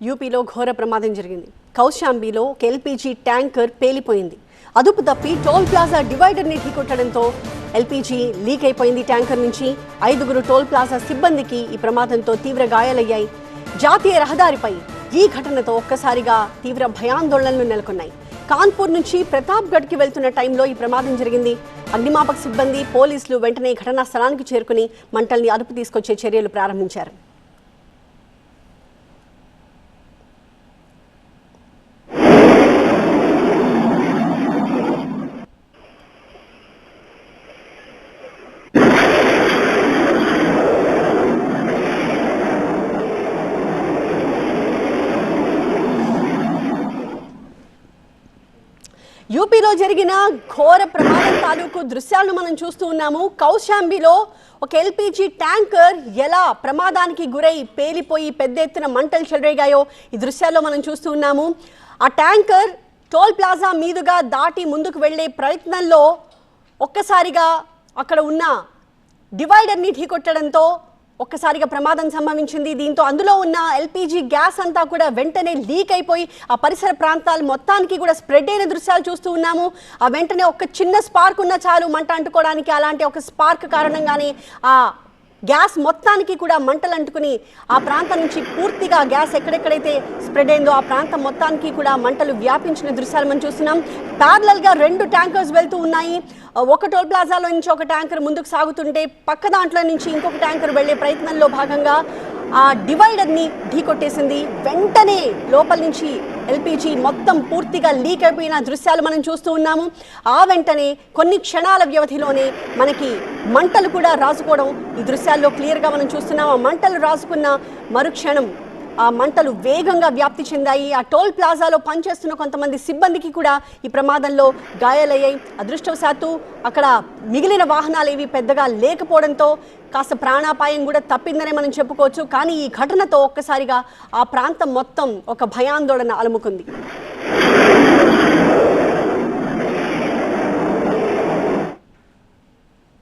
యూపీలో ఘోర ప్రమాదం జరిగింది. కౌశాంబిలో ఒక ఎల్పీజీ ట్యాంకర్ పేలిపోయింది. అదుపు తప్పి టోల్ ప్లాజా డివైడర్ని ఢీకొట్టడంతో ఎల్పీజీ లీక్ అయిపోయింది. ట్యాంకర్ నుంచి 5 టోల్ ప్లాజా సిబ్బందికి ఈ ప్రమాదంతో తీవ్ర గాయాలయ్యాయి. జాతీయ రహదారిపై ఈ ఘటనతో ఒక్కసారిగా తీవ్ర భయాందోళనలు నెలకొన్నాయి. కాన్పూర్ నుంచి ప్రతాప్గఢ్కి వెళ్తున్న టైంలో ఈ ప్రమాదం జరిగింది. అగ్నిమాపక సిబ్బంది, పోలీసులు వెంటనే ఘటనా స్థలానికి చేరుకుని మంటల్ని అదుపు తీసుకొచ్చే చర్యలు ప్రారంభించారు. యూపీలో జరిగిన ఘోర ప్రమాదం తాలూకు దృశ్యాలను మనం చూస్తూ ఉన్నాము. కౌశాంబిలో ఒక ఎల్పీజీ ట్యాంకర్ ఎలా ప్రమాదానికి గురై పేలిపోయి పెద్ద ఎత్తున మంటలు చెలరేగాయో ఈ దృశ్యాల్లో మనం చూస్తూ ఉన్నాము. ఆ ట్యాంకర్ టోల్ ప్లాజా మీదుగా దాటి ముందుకు వెళ్లే ప్రయత్నంలో ఒక్కసారిగా అక్కడ ఉన్న డివైడర్ని ఢీకొట్టడంతో ఒక్కసారిగా ప్రమాదం సంభవించింది. దీంతో అందులో ఉన్న ఎల్పీజీ గ్యాస్ అంతా కూడా వెంటనే లీక్ అయిపోయి ఆ పరిసర ప్రాంతాలు మొత్తానికి కూడా స్ప్రెడ్ అయిన దృశ్యాలు చూస్తూ ఉన్నాము. ఆ వెంటనే ఒక చిన్న స్పార్క్ ఉన్నా చాలు మంట అంటుకోవడానికి. అలాంటి ఒక స్పార్క్ కారణంగానే ఆ గ్యాస్ మొత్తానికి కూడా మంటలు అంటుకుని ఆ ప్రాంతం నుంచి పూర్తిగా గ్యాస్ ఎక్కడెక్కడైతే స్ప్రెడ్ అయిందో ఆ ప్రాంతం మొత్తానికి కూడా మంటలు వ్యాపించిన దృశ్యాలు మనం చూస్తున్నాం. ప్యారలల్గా 2 ట్యాంకర్స్ వెళ్తూ ఉన్నాయి. ఒక టోల్ ప్లాజాలో నుంచి ఒక ట్యాంకర్ ముందుకు సాగుతుంటే పక్క దాంట్లో నుంచి ఇంకొక ట్యాంకర్ వెళ్లే ప్రయత్నంలో భాగంగా ఆ డివైడర్ని ఢీకొట్టేసింది. వెంటనే లోపల నుంచి ఎల్పీజీ మొత్తం పూర్తిగా లీక్ అయిపోయిన దృశ్యాలు మనం చూస్తూ ఉన్నాము. ఆ వెంటనే కొన్ని క్షణాల వ్యవధిలోనే మనకి మంటలు కూడా రాజుకోవడం ఈ దృశ్యాల్లో క్లియర్గా మనం చూస్తున్నాం. ఆ మంటలు రాజుకున్న మరుక్షణం ఆ మంటలు వేగంగా వ్యాప్తి చెందాయి. ఆ టోల్ ప్లాజాలో పనిచేస్తున్న కొంతమంది సిబ్బందికి కూడా ఈ ప్రమాదంలో గాయాలయ్యాయి. అదృష్టవశాత్తు అక్కడ మిగిలిన వాహనాలు ఏవి పెద్దగా లేకపోవడంతో కాస్త ప్రాణాపాయం కూడా తప్పిందనే మనం చెప్పుకోవచ్చు. కానీ ఈ ఘటనతో ఒక్కసారిగా ఆ ప్రాంతం మొత్తం ఒక భయాందోళన అలుముకుంది.